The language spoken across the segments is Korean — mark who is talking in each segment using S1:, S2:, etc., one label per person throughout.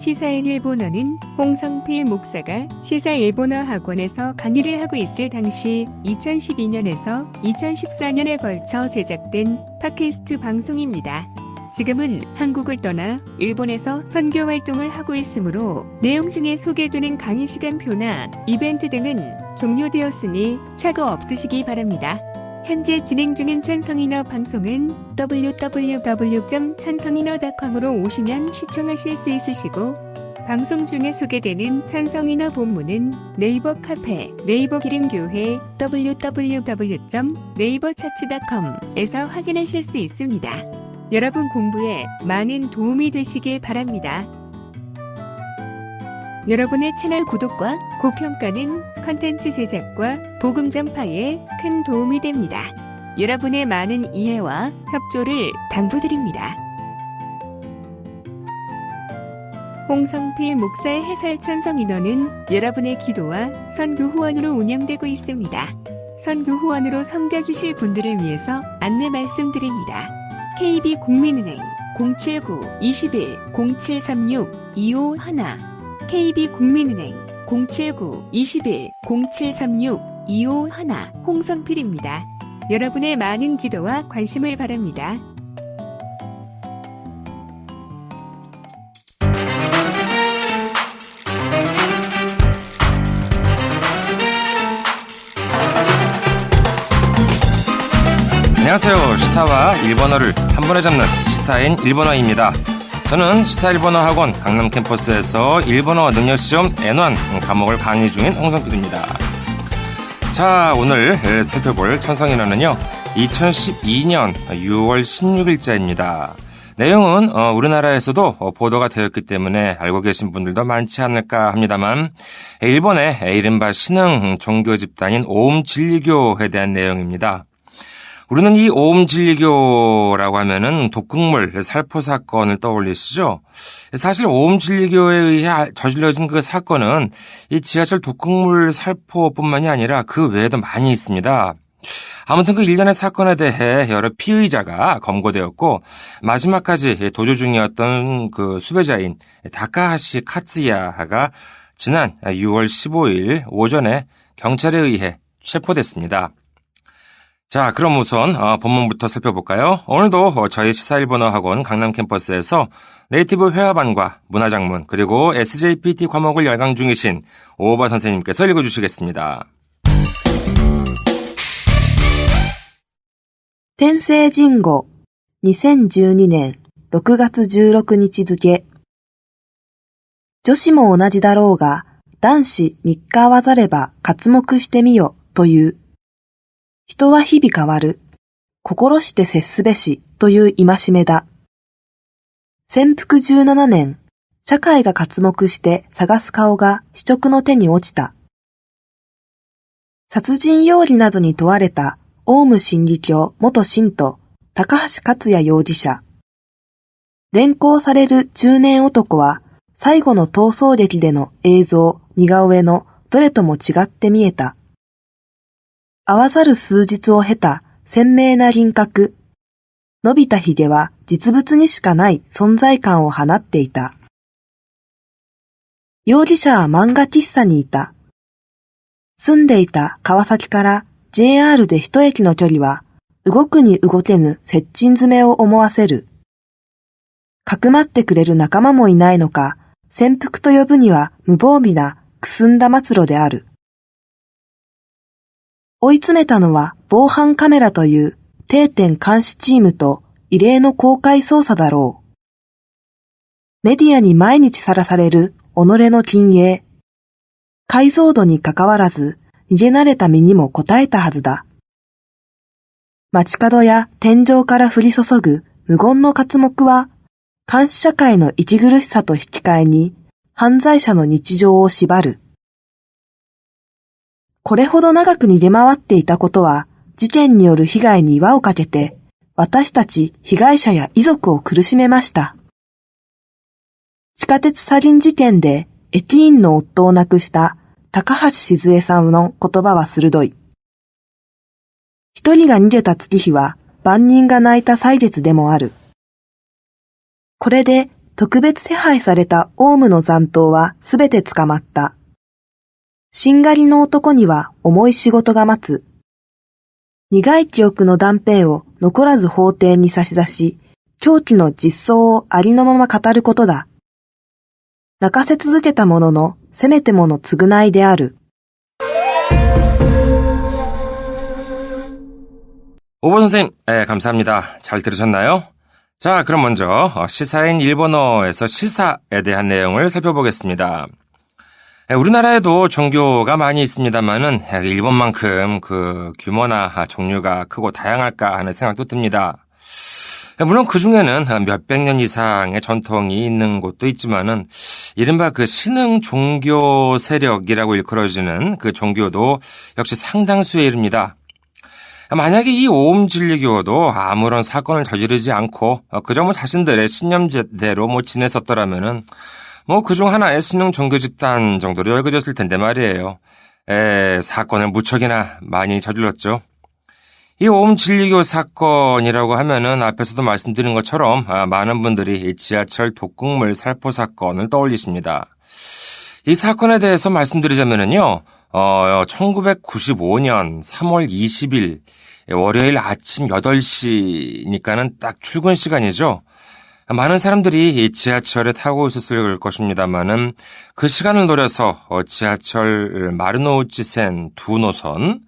S1: 시사인 일본어는 홍성필 목사가 시사 일본어 학원에서 강의를 하고 있을 당시 2012년에서 2014년에 걸쳐 제작된 팟캐스트 방송입니다. 지금은 한국을 떠나 일본에서 선교 활동을 하고 있으므로 내용 중에 소개되는 강의 시간표나 이벤트 등은 종료되었으니 착오 없으시기 바랍니다. 현재 진행 중인 천성인어 방송은 www.천성인어.com으로 오시면 시청하실 수 있으시고 방송 중에 소개되는 천성인어 본문은 네이버 카페, 네이버 기름교회 www.naverchurch.com에서 확인하실 수 있습니다. 여러분 공부에 많은 도움이 되시길 바랍니다. 여러분의 채널 구독과 고평가는 컨텐츠 제작과 복음 전파에 큰 도움이 됩니다. 여러분의 많은 이해와 협조를 당부드립니다. 홍성필 목사의 해설 천성인어는 여러분의 기도와 선교 후원으로 운영되고 있습니다. 선교 후원으로 섬겨주실 분들을 위해서 안내 말씀드립니다. KB국민은행 079-21-0736-251 KB국민은행 079-21-0736-251 홍성필입니다. 여러분의 많은 기도와 관심을 바랍니다.
S2: 안녕하세요. 시사와 일본어를 한 번에 잡는 시사인 일본어입니다. 저는 시사 일본어 학원 강남 캠퍼스에서 일본어 능력시험 N1 과목을 강의 중인 홍성필입니다. 자, 오늘 살펴볼 천성인어는요, 2012년 6월 16일자입니다. 내용은 우리나라에서도 보도가 되었기 때문에 알고 계신 분들도 많지 않을까 합니다만, 일본의 이른바 신흥 종교 집단인 오음진리교에 대한 내용입니다. 우리는 이 오음진리교라고 하면은 독극물 살포 사건을 떠올리시죠? 사실 오음진리교에 의해 저질러진 그 사건은 이 지하철 독극물 살포뿐만이 아니라 그 외에도 많이 있습니다. 아무튼 그 일련의 사건에 대해 여러 피의자가 검거되었고, 마지막까지 도주 중이었던 그 수배자인 다카하시 카츠야가 지난 6월 15일 오전에 경찰에 의해 체포됐습니다. 자, 그럼 우선 본문부터 살펴볼까요? 오늘도 저희 시사일본어 학원 강남 캠퍼스에서 네이티브 회화반과 문화장문 그리고 SJPT 과목을 열강 중이신 오바 선생님께서 읽어주시겠습니다.
S3: 天聖人語2012年6月16日付。女子も同じだろうが、男子3日合わざれば刮目してみよという。人は日々変わる。心して接すべしという戒めだ。潜伏17年、社会が刮目して探す顔が司直の手に落ちた。殺人容疑などに問われたオウム真理教元信徒高橋克也容疑者。連行される中年男は最後の逃走劇での映像、似顔絵のどれとも違って見えた。合わざる数日を経た鮮明な輪郭。伸びた髭は実物にしかない存在感を放っていた。容疑者は漫画喫茶にいた。住んでいた川崎から JR で一駅の距離は動くに動けぬ接近詰めを思わせる。かくまってくれる仲間もいないのか、潜伏と呼ぶには無防備なくすんだ末路である。追い詰めたのは防犯カメラという定点監視チームと異例の公開捜査だろう。メディアに毎日さらされる己の禁影。解像度にかかわらず逃げ慣れた身にも応えたはずだ。街角や天井から降り注ぐ無言の刮目は監視社会の息苦しさと引き換えに犯罪者の日常を縛る。これほど長く逃げ回っていたことは、事件による被害に輪をかけて、私たち被害者や遺族を苦しめました。地下鉄サリン事件で駅員の夫を亡くした高橋静江さんの言葉は鋭い。一人が逃げた月日は万人が泣いた歳月でもある。これで特別手配されたオウムの残党はすべて捕まった。しんがりの男には重い仕事が待つ。苦い記憶の断片を残らず法廷に差し出し、狂気の実相をありのまま語ることだ。泣かせ続けたものの、せめてもの償いである。
S2: 오보 선생님, 감사합니다. 잘 들으셨나요? 자, 그럼 먼저 시사인 일본어에서 시사에 대한 내용을 살펴보겠습니다. 우리나라에도 종교가 많이 있습니다만은 일본만큼 그 규모나 종류가 크고 다양할까 하는 생각도 듭니다. 물론 그 중에는 몇백 년 이상의 전통이 있는 곳도 있지만은 이른바 그 신흥 종교 세력이라고 일컬어지는 그 종교도 역시 상당수에 이릅니다. 만약에 이 오음진리교도 아무런 사건을 저지르지 않고 그저 자신들의 신념대로 지냈었더라면은 그중 하나의 신흥 종교 집단 정도로 여겨졌을 텐데 말이에요. 사건을 무척이나 많이 저질렀죠. 이 오음진리교 사건이라고 하면은 앞에서도 말씀드린 것처럼 많은 분들이 지하철 독극물 살포 사건을 떠올리십니다. 이 사건에 대해서 말씀드리자면은요. 1995년 3월 20일 월요일 아침 8시니까는 딱 출근 시간이죠. 많은 사람들이 지하철에 타고 있었을 것입니다만은 그 시간을 노려서 지하철 마르노우치센 2노선,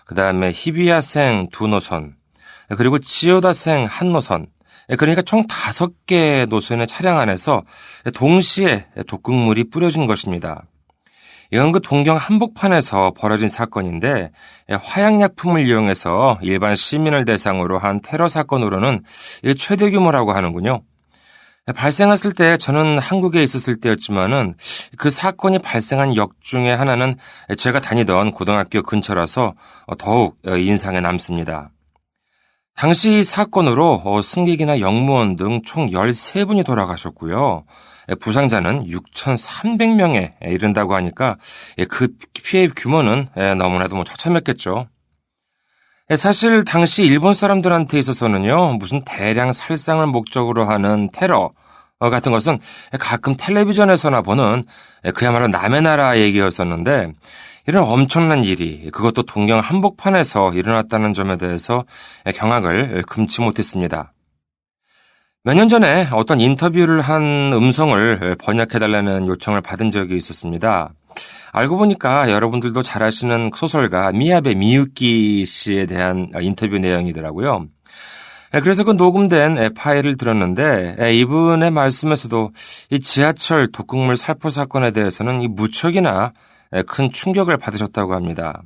S2: 그 다음에 히비야생 2노선, 그리고 치요다생 1노선, 그러니까 총 5개 노선의 차량 안에서 동시에 독극물이 뿌려진 것입니다. 이건 그 동경 한복판에서 벌어진 사건인데 화약약품을 이용해서 일반 시민을 대상으로 한 테러 사건으로는 최대 규모라고 하는군요. 발생했을 때 저는 한국에 있었을 때였지만은 그 사건이 발생한 역 중에 하나는 제가 다니던 고등학교 근처라서 더욱 인상에 남습니다. 당시 이 사건으로 승객이나 역무원 등 총 13분이 돌아가셨고요. 부상자는 6,300명에 이른다고 하니까 그 피해 규모는 너무나도 처참했겠죠. 사실 당시 일본 사람들한테 있어서는요, 무슨 대량 살상을 목적으로 하는 테러 같은 것은 가끔 텔레비전에서나 보는 그야말로 남의 나라 얘기였었는데 이런 엄청난 일이 그것도 동경 한복판에서 일어났다는 점에 대해서 경악을 금치 못했습니다. 몇 년 전에 어떤 인터뷰를 한 음성을 번역해달라는 요청을 받은 적이 있었습니다. 알고 보니까 여러분들도 잘 아시는 소설가 미야베 미유키 씨에 대한 인터뷰 내용이더라고요. 그래서 그 녹음된 파일을 들었는데 이분의 말씀에서도 이 지하철 독극물 살포 사건에 대해서는 무척이나 큰 충격을 받으셨다고 합니다.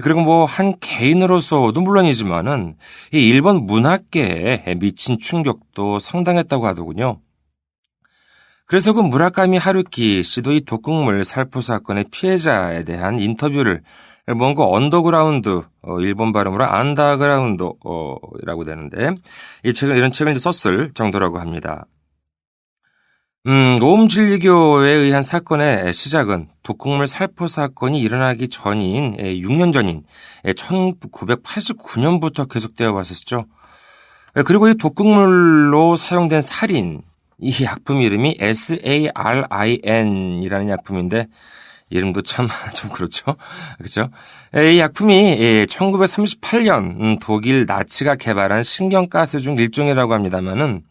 S2: 그리고 한 개인으로서도 물론이지만은 이 일본 문학계에 미친 충격도 상당했다고 하더군요. 그래서 그 무라카미 하루키 씨도 이 독극물 살포 사건의 피해자에 대한 인터뷰를 뭔가 언더그라운드, 일본 발음으로 안다그라운드라고 되는데 이런 책을 이제 썼을 정도라고 합니다. 오음진리교에 의한 사건의 시작은 독극물 살포 사건이 일어나기 전인 6년 전인 1989년부터 계속되어 왔었죠. 그리고 이 독극물로 사용된 살인, 이 약품 이름이 SARIN이라는 약품인데 이름도 좀 그렇죠. 그렇죠? 이 약품이 1938년 독일 나치가 개발한 신경가스 중 일종이라고 합니다만은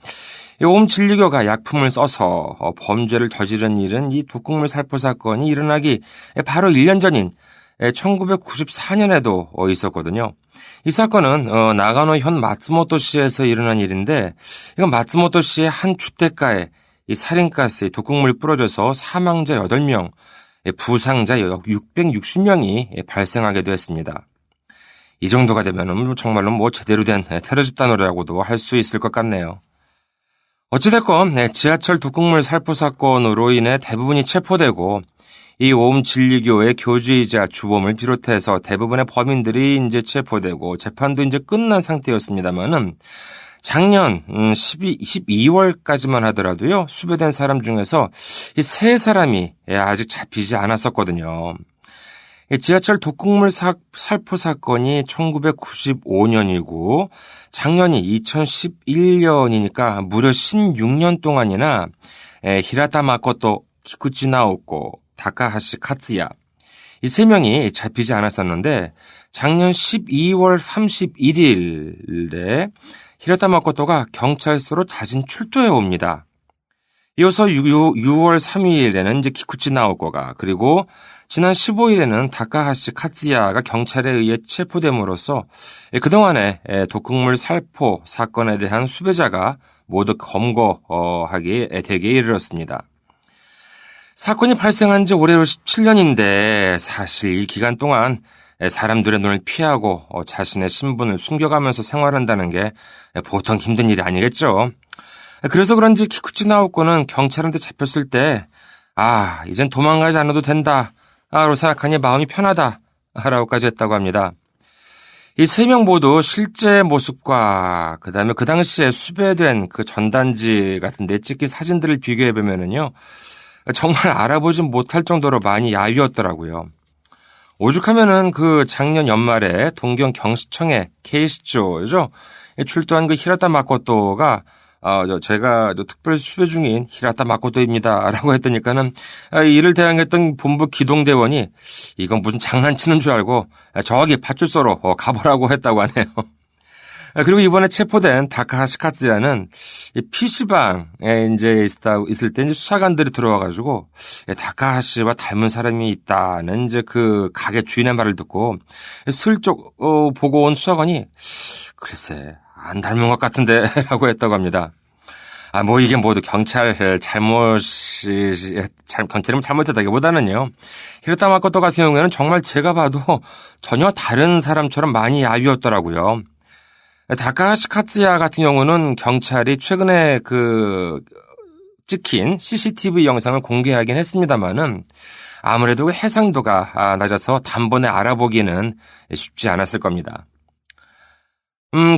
S2: 이 오음진리교가 약품을 써서 범죄를 저지른 일은 이 독극물 살포 사건이 일어나기 바로 1년 전인 1994년에도 있었거든요. 이 사건은 나가노 현 마츠모토시에서 일어난 일인데 이건 마츠모토시의 한 주택가에 이 살인가스, 독극물이 뿌려져서 사망자 8명, 부상자 660명이 발생하게 되었습니다. 이 정도가 되면은 정말로 제대로 된 테러 집단으로라고도 할 수 있을 것 같네요. 어찌됐건 지하철 독극물 살포 사건으로 인해 대부분이 체포되고 이 오음진리교의 교주이자 주범을 비롯해서 대부분의 범인들이 이제 체포되고 재판도 이제 끝난 상태였습니다만은 작년 12월까지만 하더라도요 수배된 사람 중에서 이 3사람이 아직 잡히지 않았었거든요. 지하철 독극물 살포 사건이 1995년이고 작년이 2011년이니까 무려 16년 동안이나 히라타 마코토, 기쿠치 나오코, 다카하시 카츠야 이 세 명이 잡히지 않았었는데 작년 12월 31일에 히라타 마코토가 경찰서로 자진 출두해 옵니다. 이어서 6월 3일에는 이제 기쿠치 나오코가 그리고 지난 15일에는 다카하시 카츠야가 경찰에 의해 체포됨으로써 그동안의 독극물 살포 사건에 대한 수배자가 모두 검거하기 대기에 이르렀습니다. 사건이 발생한 지 올해로 17년인데 사실 이 기간 동안 사람들의 눈을 피하고 자신의 신분을 숨겨가면서 생활한다는 게 보통 힘든 일이 아니겠죠. 그래서 그런지 키쿠치 나오코는 경찰한테 잡혔을 때 이젠 도망가지 않아도 된다 라고 생각하니 마음이 편하다 라고까지 했다고 합니다. 이 세 명 모두 실제 모습과 그다음에 그 당시에 수배된 그 전단지 같은 데 찍힌 사진들을 비교해보면은요 정말 알아보지 못할 정도로 많이 야위었더라고요. 오죽하면은 그 작년 연말에 동경 경시청의 케이시조죠. 출두한 그 히라타 마코토가 제가 특별 수배 중인 히라타 마코토입니다. 라고 했더니까는 이를 대항했던 본부 기동대원이 이건 무슨 장난치는 줄 알고 저기 파출소로 가보라고 했다고 하네요. 그리고 이번에 체포된 다카하시 카츠야는 PC방에 이제 있을 때 이제 수사관들이 들어와가지고 다카하시와 닮은 사람이 있다는 이제 그 가게 주인의 말을 듣고 슬쩍 보고 온 수사관이 글쎄 안 닮은 것 같은데 라고 했다고 합니다. 이게 모두 경찰이 잘못했다기보다는요. 히라타 마코토 같은 경우에는 정말 제가 봐도 전혀 다른 사람처럼 많이 야위었더라고요. 다카하시 카츠야 같은 경우는 경찰이 최근에 찍힌 CCTV 영상을 공개하긴 했습니다만은 아무래도 그 해상도가 낮아서 단번에 알아보기는 쉽지 않았을 겁니다.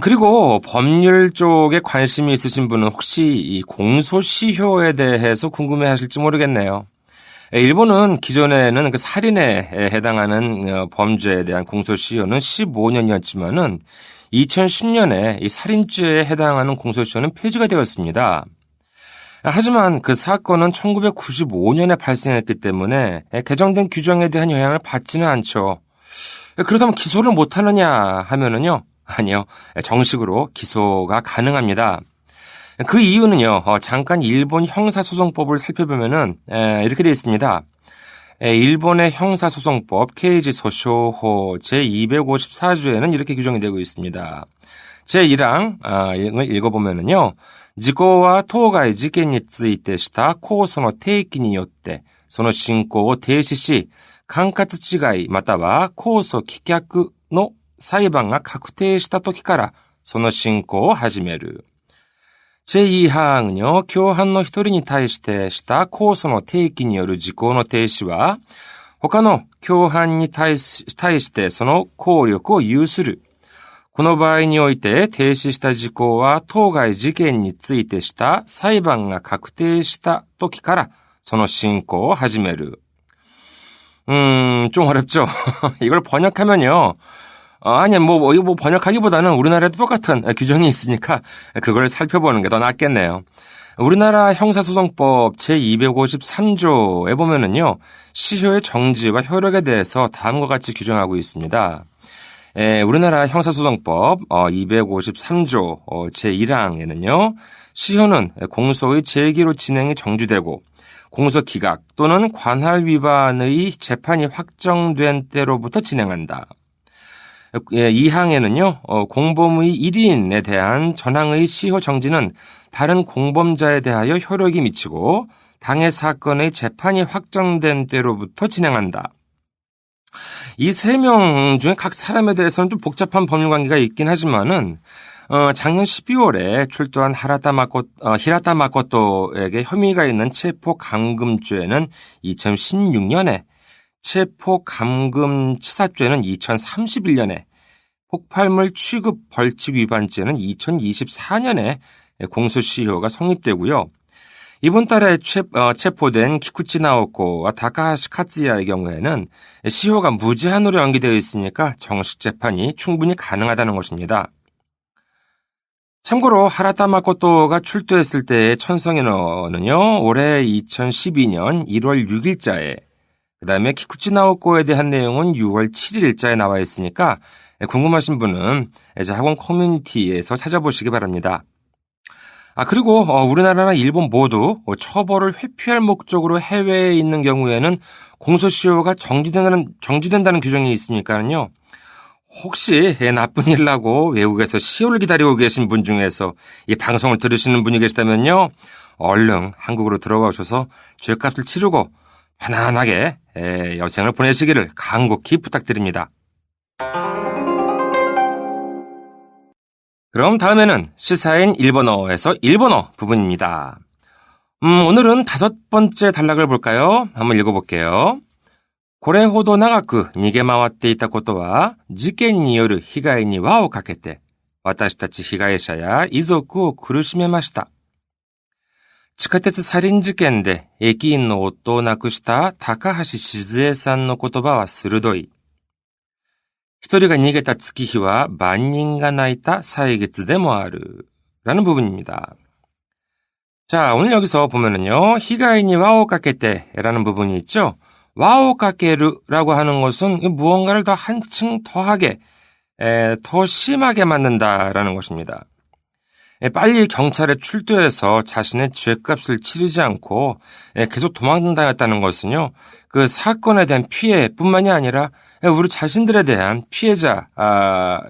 S2: 그리고 법률 쪽에 관심이 있으신 분은 혹시 이 공소시효에 대해서 궁금해 하실지 모르겠네요. 일본은 기존에는 그 살인에 해당하는 범죄에 대한 공소시효는 15년이었지만은 2010년에 이 살인죄에 해당하는 공소시효는 폐지가 되었습니다. 하지만 그 사건은 1995년에 발생했기 때문에 개정된 규정에 대한 영향을 받지는 않죠. 그렇다면 기소를 못하느냐 하면은요. 아니요. 정식으로 기소가 가능합니다. 그 이유는요. 잠깐 일본 형사소송법을 살펴보면은 이렇게 되어 있습니다. 일본의 형사소송법 케이지 소쇼호 제254조에는 이렇게 규정이 되고 있습니다. 제1항을 읽어보면은요. 지고와 토가이 지件についてした控訴の提起によってその進行を停止し、管轄違いまたは控訴棄却の裁判が確定した時からその進行を始める。제2항은요, 교환の一人に対してした控訴の提起による時効の停止は、他の共犯に対してその効力を有する。この場合において停止した時効は当該事件についてした裁判が確定した時からその進行を始める。좀 어렵죠? 이걸 번역하면요. 이거 번역하기보다는 우리나라에도 똑같은 규정이 있으니까 그걸 살펴보는 게 더 낫겠네요. 우리나라 형사소송법 제253조에 보면은요, 시효의 정지와 효력에 대해서 다음과 같이 규정하고 있습니다. 우리나라 형사소송법 253조 제1항에는요, 시효는 공소의 제기로 진행이 정지되고 공소 기각 또는 관할 위반의 재판이 확정된 때로부터 진행한다. 2항에는요, 공범의 1인에 대한 전항의 시효 정지는 다른 공범자에 대하여 효력이 미치고 당해 사건의 재판이 확정된 때로부터 진행한다. 이 세 명 중에 각 사람에 대해서는 좀 복잡한 법률 관계가 있긴 하지만은, 작년 12월에 출두한 히라타 마코토에게 혐의가 있는 체포 감금죄는 2016년에 체포 감금 치사죄는 2031년에, 폭발물 취급 벌칙 위반죄는 2024년에 공소시효가 성립되고요. 이번 달에 체포된 키쿠치 나오코와 다카하시 카츠야의 경우에는 시효가 무제한으로 연기되어 있으니까 정식 재판이 충분히 가능하다는 것입니다. 참고로 하라타 마코토가 출두했을 때의 천성인어는요, 올해 2012년 1월 6일자에, 그 다음에 키쿠치 나오코에 대한 내용은 6월 7일자에 나와 있으니까 궁금하신 분은 이제 학원 커뮤니티에서 찾아보시기 바랍니다. 그리고 우리나라나 일본 모두 처벌을 회피할 목적으로 해외에 있는 경우에는 공소시효가 정지된다는 규정이 있으니까요. 혹시 나쁜 일을 하고 외국에서 시효를 기다리고 계신 분 중에서 이 방송을 들으시는 분이 계시다면요. 얼른 한국으로 들어가셔서 죄값을 치르고 편안하게 여생을 보내시기를 간곡히 부탁드립니다. 그럼 다음에는 시사인 일본어에서 일본어 부분입니다. 오늘은 5번째 단락을 볼까요? 한번 읽어볼게요. これほど長く逃げ回っていたことは、事件による被害に輪をかけて、私たち被害者や遺族を苦しめました。地下鉄サリン事件で駅員の夫を亡くした高橋静江さんの言葉は鋭い。一人が逃げた月日は万人が泣いた歳月でもある。라는 부분입니다. 자, 오늘 여기서 보면은요, 히가이니 와오카케테라는 부분이 있죠. 와오카케르라고 하는 것은 무언가를 더 한층 더하게, 더 심하게 만든다라는 것입니다. 빨리 경찰에 출두해서 자신의 죄값을 치르지 않고 계속 도망다녔다는 것은요, 그 사건에 대한 피해뿐만이 아니라 우리 자신들에 대한 피해자,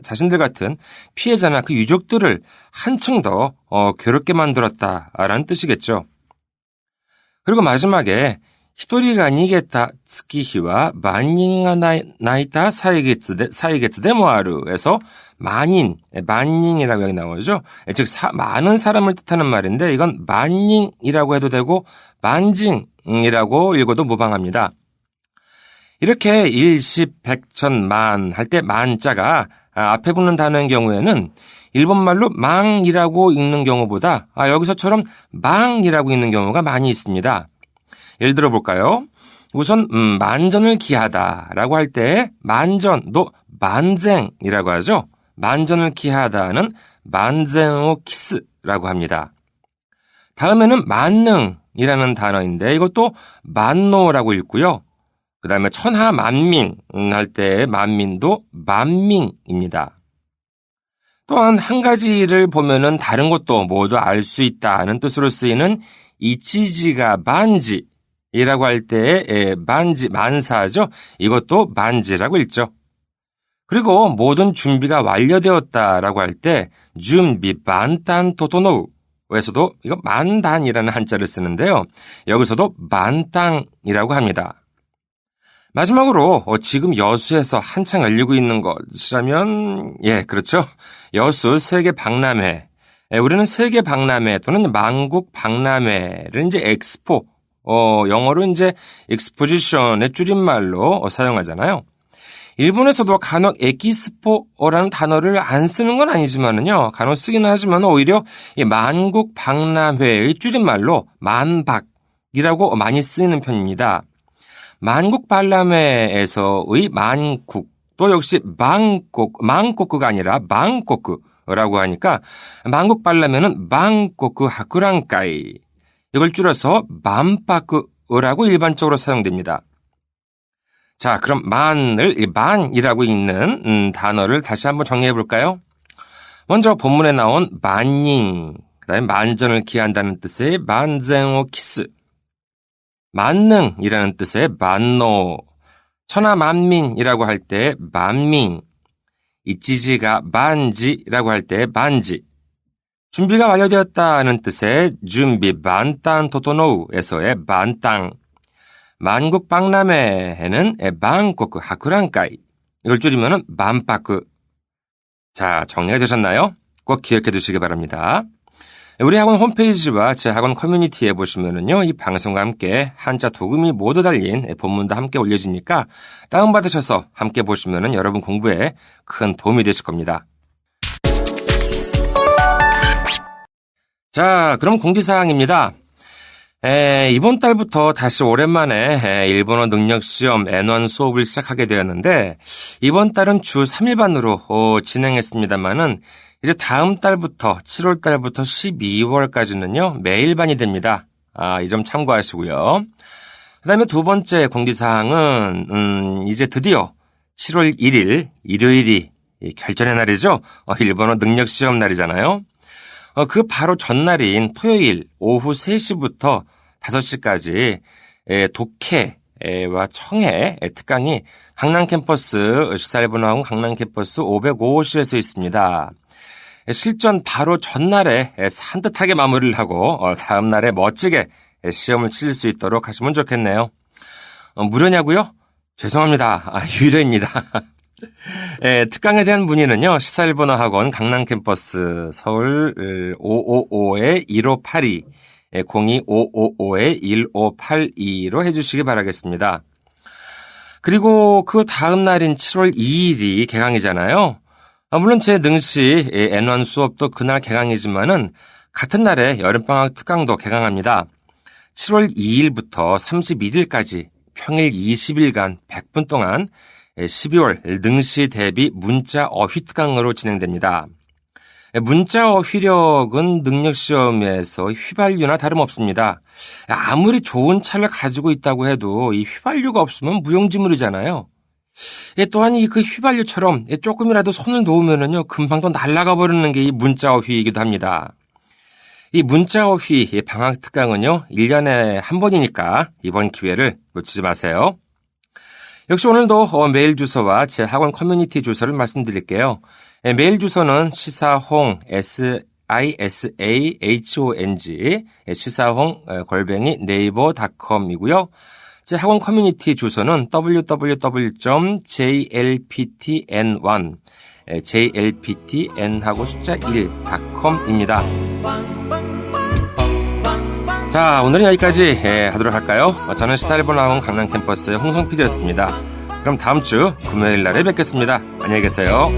S2: 자신들 같은 피해자나 그 유족들을 한층 더 괴롭게 만들었다라는 뜻이겠죠. 그리고 마지막에 히토리가 니게타 츠키히와 만인가 나이타 사이게츠데 모아루에서 만인이라고 여기 나오죠. 즉 많은 사람을 뜻하는 말인데 이건 만인이라고 해도 되고 만징이라고 읽어도 무방합니다. 이렇게 일십, 백천, 만 할 때 만자가 앞에 붙는 단어인 경우에는 일본말로 망이라고 읽는 경우보다 여기서처럼 망이라고 읽는 경우가 많이 있습니다. 예를 들어 볼까요? 우선 만전을 기하다라고 할 때 만전도 만쟁이라고 하죠. 만전을 기하다는 만쟁오 키스라고 합니다. 다음에는 만능이라는 단어인데 이것도 만노라고 읽고요. 그 다음에 천하 만민 할 때 만민도 만민입니다. 또한 한 가지를 보면은 다른 것도 모두 알 수 있다는 뜻으로 쓰이는 이치지가 만지이라고 할 때의 만지, 만사죠. 이것도 만지라고 읽죠. 그리고 모든 준비가 완료되었다라고 할 때 준비 만단 도토노우에서도 이거 만단이라는 한자를 쓰는데요. 여기서도 만땅이라고 합니다. 마지막으로 지금 여수에서 한창 열리고 있는 것이라면 그렇죠. 여수 세계 박람회. 우리는 세계 박람회 또는 만국 박람회를 이제 엑스포, 영어로 이제 익스포지션의 줄임말로 사용하잖아요. 일본에서도 간혹 에키스포라는 단어를 안 쓰는 건 아니지만은요. 간혹 쓰기는 하지만 오히려 이 만국 박람회의 줄임말로 만박이라고 많이 쓰이는 편입니다. 만국 박람회에서의 만국 또 역시 망코크가 아니라 망코크라고 하니까 만국 박람회는 망코크 하쿠란카이 이걸 줄여서 만파크라고 일반적으로 사용됩니다. 자, 그럼 만이라고 읽는 단어를 다시 한번 정리해 볼까요? 먼저 본문에 나온 만닝, 그다음에 만전을 기한다는 뜻의 만쟁오 키스, 만능이라는 뜻의 만노, 천하만민이라고 할 때 만민, 이치지가 만지라고 할 때 만지, 준비가 완료되었다는 뜻의 준비 만땅 도토노우에서의 만땅, 만국 박람회에는 만국 하쿠란카이, 이걸 줄이면 만파크. 자, 정리가 되셨나요? 꼭 기억해 두시기 바랍니다. 우리 학원 홈페이지와 제 학원 커뮤니티에 보시면은요, 이 방송과 함께 한자 도금이 모두 달린 본문도 함께 올려지니까 다운받으셔서 함께 보시면은 여러분 공부에 큰 도움이 되실 겁니다. 자, 그럼 공지사항입니다. 이번 달부터 다시 오랜만에 일본어 능력시험 N1 수업을 시작하게 되었는데, 이번 달은 주 3일반으로 진행했습니다만은, 이제 다음 달부터, 7월 달부터 12월까지는요, 매일반이 됩니다. 이 점 참고하시고요. 그 다음에 두 번째 공지사항은, 이제 드디어 7월 1일, 일요일이 결전의 날이죠. 일본어 능력시험 날이잖아요. 그 바로 전날인 토요일 오후 3시부터 5시까지 독해와 청해 특강이 강남 캠퍼스 시사일본어학원 강남 캠퍼스 505호실에서 있습니다. 실전 바로 전날에 산뜻하게 마무리를 하고 다음 날에 멋지게 시험을 치를 수 있도록 하시면 좋겠네요. 무료냐고요? 죄송합니다. 유료입니다. 특강에 대한 문의는요, 시사일본어학원 강남 캠퍼스 서울 555-1582, 02-555-1582로 해주시기 바라겠습니다. 그리고 그 다음 날인 7월 2일이 개강이잖아요. 물론 제 능시 N1 수업도 그날 개강이지만은 같은 날에 여름방학 특강도 개강합니다. 7월 2일부터 31일까지 평일 20일간 100분 동안 12월 능시 대비 문자 어휘 특강으로 진행됩니다. 문자 어휘력은 능력시험에서 휘발유나 다름없습니다. 아무리 좋은 차를 가지고 있다고 해도 이 휘발유가 없으면 무용지물이잖아요. 또한 이 그 휘발유처럼 조금이라도 손을 놓으면은요, 금방 또 날아가 버리는 게 이 문자 어휘이기도 합니다. 이 문자 어휘 방학 특강은요, 1년에 한 번이니까 이번 기회를 놓치지 마세요. 역시 오늘도 메일 주소와 제 학원 커뮤니티 주소를 말씀드릴게요. 메일 주소는 시사홍 SISAHONG 시사홍@네이버닷컴이고요. 제 학원 커뮤니티 주소는 www.jlptn1 jlptn하고 숫자 1.com입니다. 자, 오늘은 여기까지 하도록 할까요? 저는 시사일본어학원 강남 캠퍼스의 홍성필이었습니다. 그럼 다음 주 금요일 날에 뵙겠습니다. 안녕히 계세요.